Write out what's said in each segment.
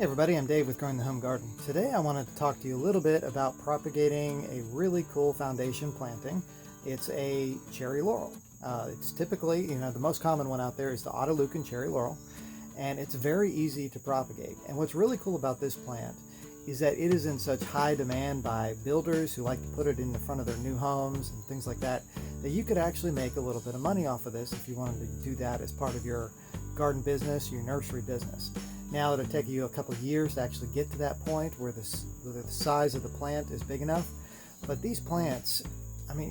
Hey everybody, I'm Dave with Growing the Home Garden. Today I wanted to talk to you a little bit about propagating a really cool foundation planting. It's a cherry laurel. It's typically, the most common one out there is the Otto Luyken cherry laurel, and it's very easy to propagate. And what's really cool about this plant is that it is in such high demand by builders who like to put it in the front of their new homes and things like that, that you could actually make a little bit of money off of this if you wanted to do that as part of your garden business, your nursery business. Now it'll take you a couple of years to actually get to that point where the size of the plant is big enough. But these plants,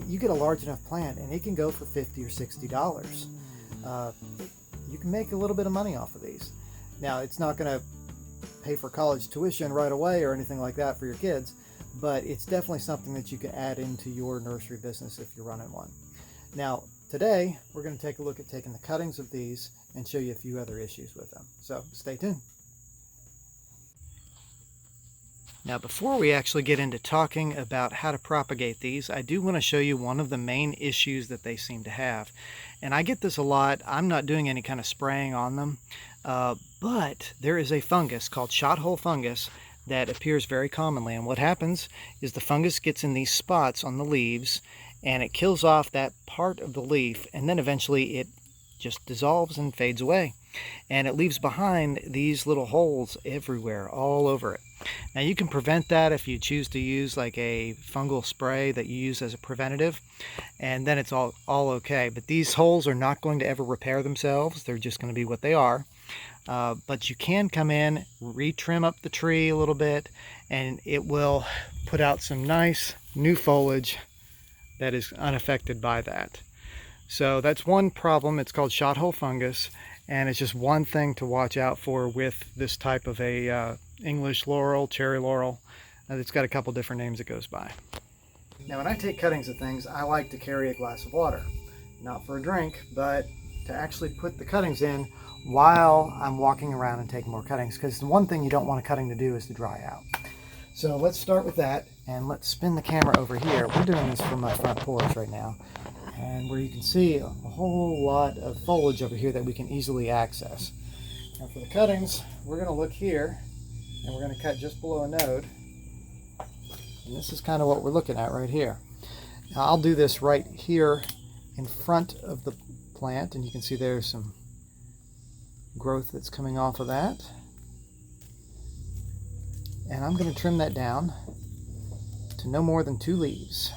you get a large enough plant and it can go for $50 or $60. You can make a little bit of money off of these. Now it's not going to pay for college tuition right away or anything like that for your kids, but it's definitely something that you can add into your nursery business if you're running one. Now today we're going to take a look at taking the cuttings of these and show you a few other issues with them. So stay tuned. Now before we actually get into talking about how to propagate these, I do want to show you one of the main issues that they seem to have. And I get this a lot. I'm not doing any kind of spraying on them, but there is a fungus called Shothole fungus that appears very commonly. And what happens is the fungus gets in these spots on the leaves and it kills off that part of the leaf, and then eventually it just dissolves and fades away. And it leaves behind these little holes everywhere, all over it. Now you can prevent that if you choose to use like a fungal spray that you use as a preventative, and then it's all okay. But these holes are not going to ever repair themselves. They're just going to be what they are. But you can come in, retrim up the tree a little bit, and it will put out some nice new foliage that is unaffected by that. So that's one problem. It's called Shothole fungus, and it's just one thing to watch out for with this type of a English laurel, cherry laurel. It's got a couple different names it goes by. Now when I take cuttings of things, I like to carry a glass of water. Not for a drink, but to actually put the cuttings in while I'm walking around and taking more cuttings, because the one thing you don't want a cutting to do is to dry out. So let's start with that, and let's spin the camera over here. We're doing this from my front porch right now, and where you can see a whole lot of foliage over here that we can easily access. Now for the cuttings, we're going to look here, and we're going to cut just below a node, and this is kind of what we're looking at right here. Now I'll do this right here in front of the plant, and you can see there's some growth that's coming off of that, and I'm going to trim that down to no more than 2 leaves.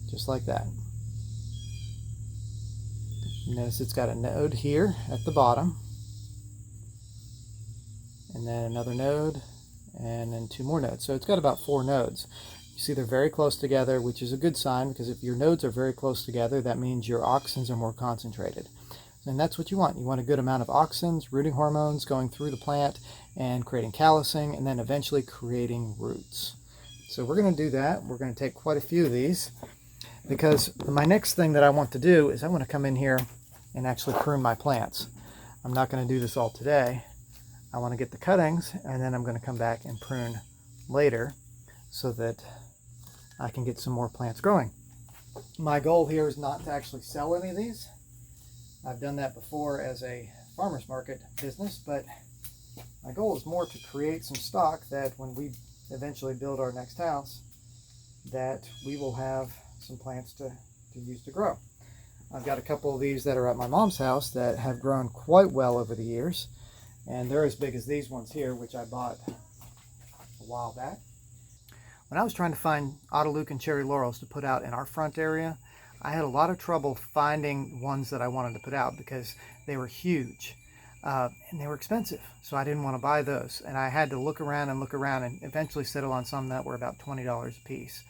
Just like that. Notice it's got a node here at the bottom, and then another node, and then 2 more nodes. So it's got about 4 nodes. You see they're very close together, which is a good sign, because if your nodes are very close together, that means your auxins are more concentrated. And that's what you want. You want a good amount of auxins, rooting hormones going through the plant and creating callousing, and then eventually creating roots. So we're going to do that. We're going to take quite a few of these, because my next thing that I want to do is I want to come in here and actually prune my plants. I'm not going to do this all today. I want to get the cuttings, and then I'm going to come back and prune later so that I can get some more plants growing. My goal here is not to actually sell any of these. I've done that before as a farmer's market business, but my goal is more to create some stock that when we eventually build our next house, that we will have some plants to use to grow. I've got a couple of these that are at my mom's house that have grown quite well over the years, and they're as big as these ones here, which I bought a while back. When I was trying to find Otto Luyken cherry laurels to put out in our front area, I had a lot of trouble finding ones that I wanted to put out because they were huge and they were expensive, so I didn't want to buy those, and I had to look around and eventually settle on some that were about $20 a piece.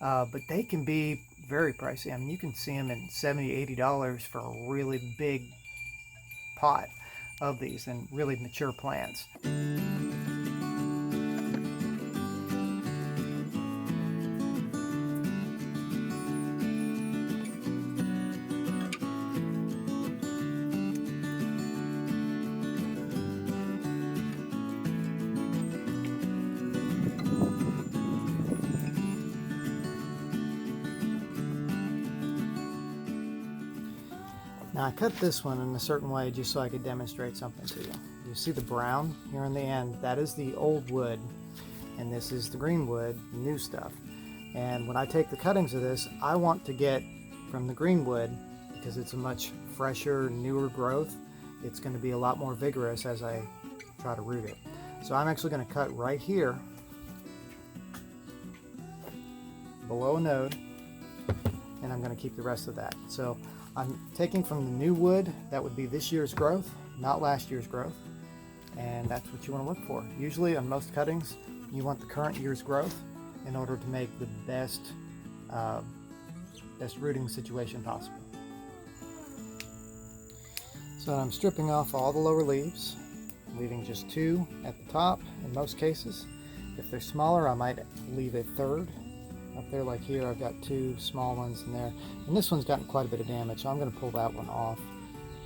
But they can be very pricey. You can see them in $70, $80 for a really big pot of these and really mature plants. Now I cut this one in a certain way just so I could demonstrate something to you. You see the brown here in the end? That is the old wood, and this is the green wood, the new stuff. And when I take the cuttings of this, I want to get from the green wood, because it's a much fresher, newer growth, it's going to be a lot more vigorous as I try to root it. So I'm actually going to cut right here below a node, and I'm going to keep the rest of that. So I'm taking from the new wood, that would be this year's growth, not last year's growth, and that's what you want to look for. Usually on most cuttings, you want the current year's growth in order to make the best rooting situation possible. So I'm stripping off all the lower leaves, leaving just 2 at the top in most cases. If they're smaller, I might leave a third. Up there, like here, I've got 2 small ones in there. And this one's gotten quite a bit of damage, so I'm going to pull that one off,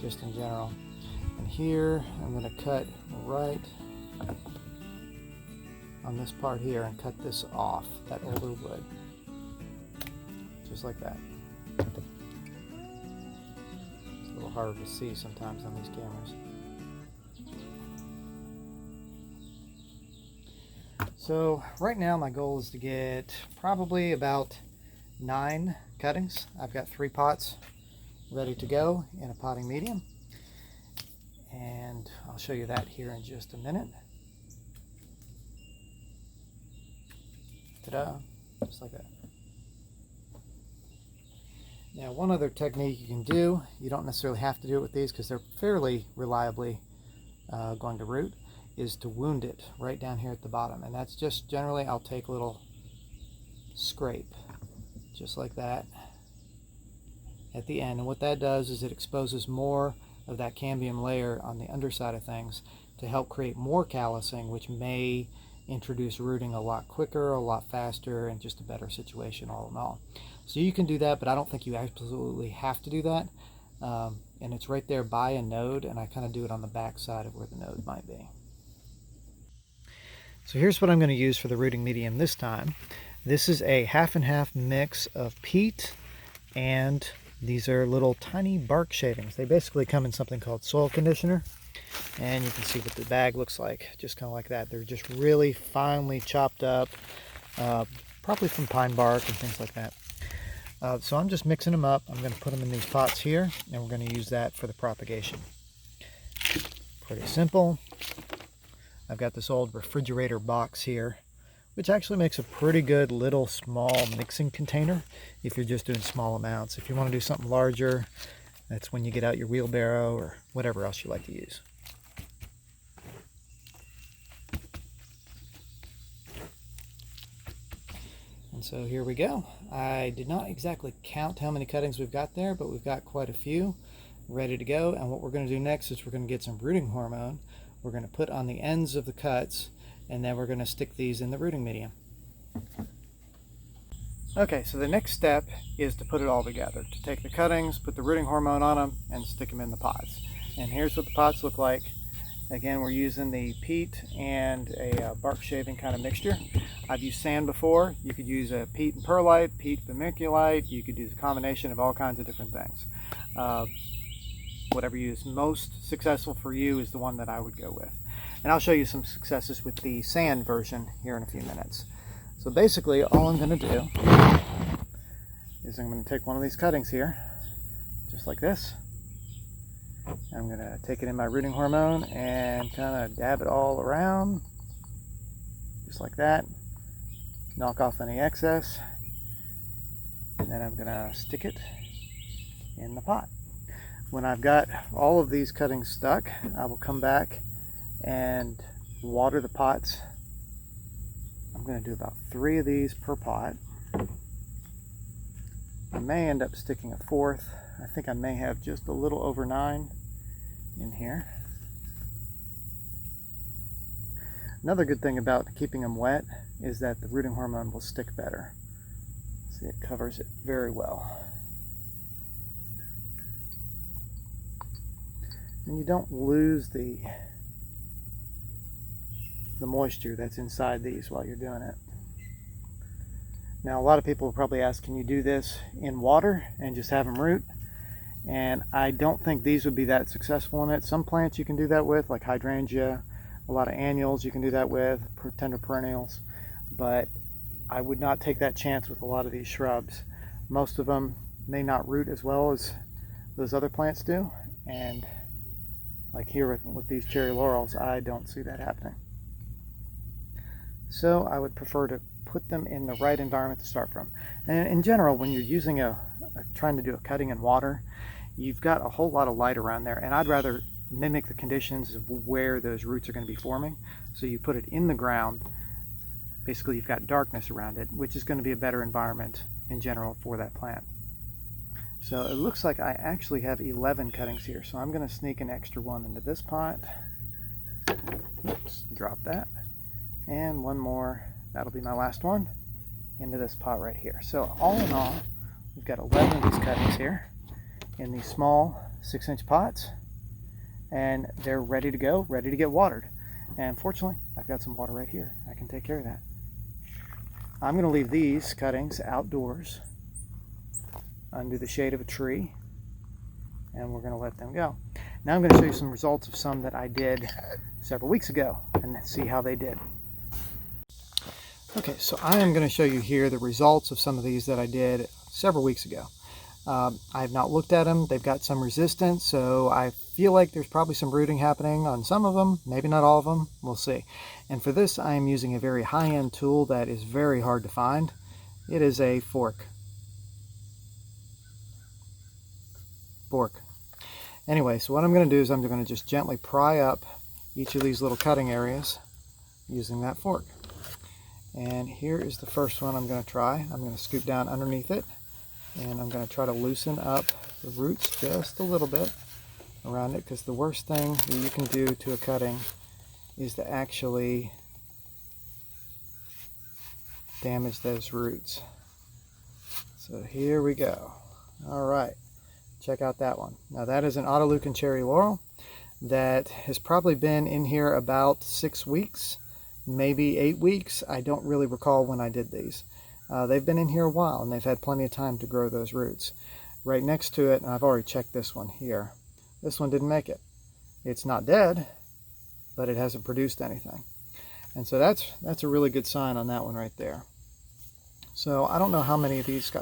just in general. And here, I'm going to cut right on this part here and cut this off, that older wood. Just like that. It's a little harder to see sometimes on these cameras. So right now my goal is to get probably about 9 cuttings. I've got 3 pots ready to go in a potting medium, and I'll show you that here in just a minute. Ta-da, just like that. Now, one other technique you can do, you don't necessarily have to do it with these because they're fairly reliably going to root, is to wound it right down here at the bottom. And that's just generally, I'll take a little scrape, just like that, at the end. And what that does is it exposes more of that cambium layer on the underside of things to help create more callousing, which may introduce rooting a lot quicker, a lot faster, and just a better situation all in all. So you can do that, but I don't think you absolutely have to do that. And it's right there by a node, and I kind of do it on the back side of where the node might be. So here's what I'm going to use for the rooting medium this time. This is a half and half mix of peat, and these are little tiny bark shavings. They basically come in something called soil conditioner, and you can see what the bag looks like, just kind of like that. They're just really finely chopped up, probably from pine bark and things like that. So I'm just mixing them up. I'm going to put them in these pots here, and we're going to use that for the propagation. Pretty simple. I've got this old refrigerator box here, which actually makes a pretty good little small mixing container if you're just doing small amounts. If you want to do something larger, that's when you get out your wheelbarrow or whatever else you like to use. And so here we go. I did not exactly count how many cuttings we've got there, but we've got quite a few ready to go. And what we're going to do next is we're going to get some rooting hormone. We're going to put on the ends of the cuts, and then we're going to stick these in the rooting medium. Okay, so the next step is to put it all together, to take the cuttings, put the rooting hormone on them, and stick them in the pots. And here's what the pots look like. Again, we're using the peat and a bark shaving kind of mixture. I've used sand before. You could use a peat and perlite, peat vermiculite. You could use a combination of all kinds of different things. Whatever you use most successful for you is the one that I would go with. And I'll show you some successes with the sand version here in a few minutes. So basically all I'm going to do is I'm going to take one of these cuttings here, just like this. I'm going to take it in my rooting hormone and kind of dab it all around, just like that. Knock off any excess, and then I'm going to stick it in the pot. When I've got all of these cuttings stuck, I will come back and water the pots. I'm going to do about 3 of these per pot. I may end up sticking a 4th. I think I may have just a little over 9 in here. Another good thing about keeping them wet is that the rooting hormone will stick better. See, it covers it very well. And you don't lose the moisture that's inside these while you're doing it. Now, a lot of people will probably ask, can you do this in water and just have them root? And I don't think these would be that successful in it. Some plants you can do that with, like hydrangea, a lot of annuals you can do that with, tender perennials, but I would not take that chance with a lot of these shrubs. Most of them may not root as well as those other plants do, and like here with these cherry laurels, I don't see that happening. So I would prefer to put them in the right environment to start from. And in general, when you're using trying to do a cutting in water, you've got a whole lot of light around there, and I'd rather mimic the conditions of where those roots are going to be forming. So you put it in the ground, basically you've got darkness around it, which is going to be a better environment in general for that plant. So it looks like I actually have 11 cuttings here, so I'm going to sneak an extra one into this pot. Oops, drop that. And one more, that'll be my last one, into this pot right here. So all in all, we've got 11 of these cuttings here in these small 6-inch pots, and they're ready to go, ready to get watered. And fortunately, I've got some water right here. I can take care of that. I'm going to leave these cuttings outdoors under the shade of a tree, and we're going to let them go. Now I'm going to show you some results of some that I did several weeks ago and see how they did. Okay, so I am going to show you here the results of some of these that I did several weeks ago. I have not looked at them. They've got some resistance, so I feel like there's probably some rooting happening on some of them, maybe not all of them. We'll see. And for this, I am using a very high-end tool that is very hard to find. It is a fork. Anyway, so what I'm going to do is I'm going to just gently pry up each of these little cutting areas using that fork. And here is the first one I'm going to try. I'm going to scoop down underneath it, and I'm going to try to loosen up the roots just a little bit around it, because the worst thing that you can do to a cutting is to actually damage those roots. So here we go. All right. Check out that one. Now that is an Otto Luyken cherry laurel that has probably been in here about 6 weeks, maybe 8 weeks. I don't really recall when I did these. They've been in here a while, and they've had plenty of time to grow those roots. Right next to it, and I've already checked this one here, this one didn't make it. It's not dead, but it hasn't produced anything. And so that's a really good sign on that one right there. So I don't know how many of these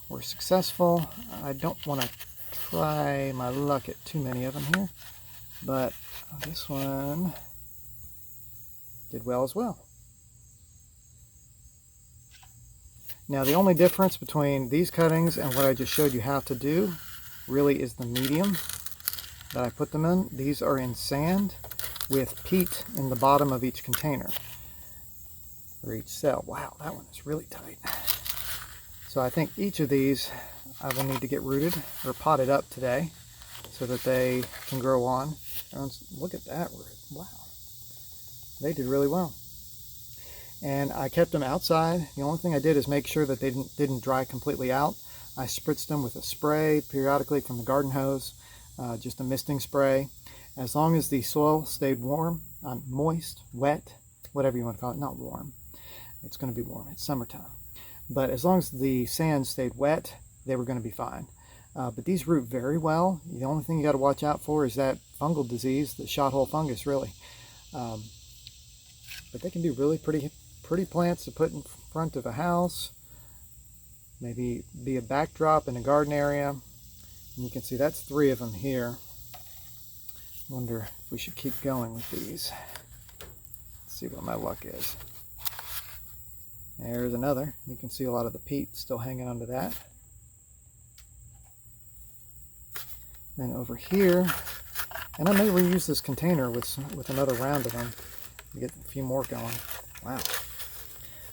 were successful. I don't want to try my luck at too many of them here, but this one did well as well. Now the only difference between these cuttings and what I just showed you how to do really is the medium that I put them in. These are in sand with peat in the bottom of each container, or each cell. Wow, that one is really tight. So I think each of these I will need to get rooted or potted up today so that they can grow on. And look at that root. Wow. They did really well. And I kept them outside. The only thing I did is make sure that they didn't dry completely out. I spritzed them with a spray periodically from the garden hose, just a misting spray. As long as the soil stayed warm, moist, wet, whatever you want to call it, not warm. It's going to be warm. It's summertime. But as long as the sand stayed wet, they were going to be fine. But these root very well. The only thing you got to watch out for is that fungal disease, the shothole fungus, really. But they can be really pretty plants to put in front of a house. Maybe be a backdrop in a garden area. And you can see that's 3 of them here. Wonder if we should keep going with these. Let's see what my luck is. There's another. You can see a lot of the peat still hanging onto that. Then over here, and I may reuse this container with another round of them to get a few more going. Wow.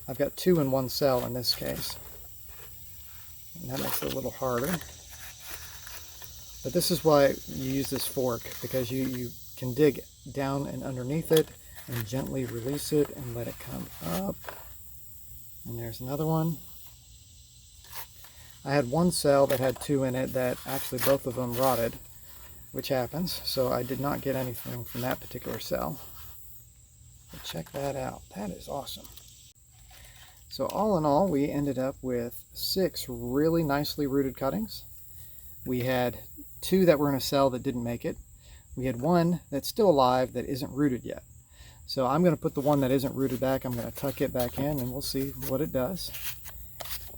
I've got 2 in one cell in this case. And that makes it a little harder. But this is why you use this fork, because you can dig down and underneath it and gently release it and let it come up. And there's another one. I had one cell that had 2 in it that actually both of them rotted, which happens. So I did not get anything from that particular cell. But check that out. That is awesome. So all in all, we ended up with 6 really nicely rooted cuttings. We had 2 that were in a cell that didn't make it. We had 1 that's still alive that isn't rooted yet. So I'm going to put the one that isn't rooted back. I'm going to tuck it back in and we'll see what it does.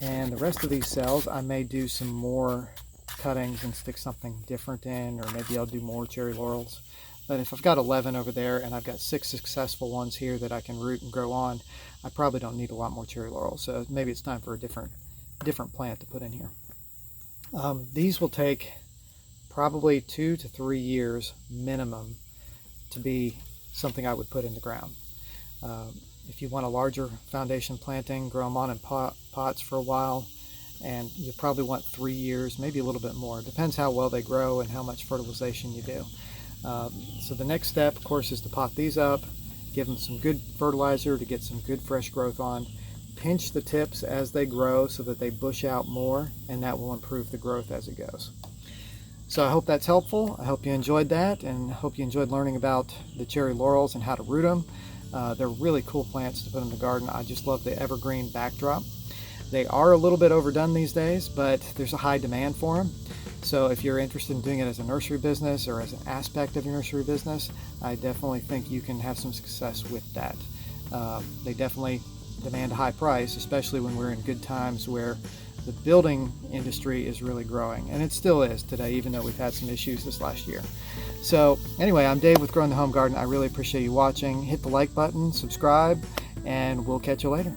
And the rest of these cells, I may do some more cuttings and stick something different in, or maybe I'll do more cherry laurels. But if I've got 11 over there and I've got 6 successful ones here that I can root and grow on, I probably don't need a lot more cherry laurels. So maybe it's time for a different plant to put in here. These will take probably 2 to 3 years minimum to be something I would put in the ground. If you want a larger foundation planting, grow them on in pots for a while, and you probably want 3 years, maybe a little bit more. It depends how well they grow and how much fertilization you do. So the next step, of course, is to pot these up, give them some good fertilizer to get some good fresh growth on, pinch the tips as they grow so that they bush out more, and that will improve the growth as it goes. So I hope that's helpful. I hope you enjoyed that, and hope you enjoyed learning about the cherry laurels and how to root them. They're really cool plants to put in the garden. I just love the evergreen backdrop. They are a little bit overdone these days, but there's a high demand for them. So if you're interested in doing it as a nursery business or as an aspect of your nursery business, I definitely think you can have some success with that. They definitely demand a high price, especially when we're in good times where the building industry is really growing, and it still is today, even though we've had some issues this last year. So anyway, I'm Dave with Growing the Home Garden. I really appreciate you watching. Hit the like button, subscribe, and we'll catch you later.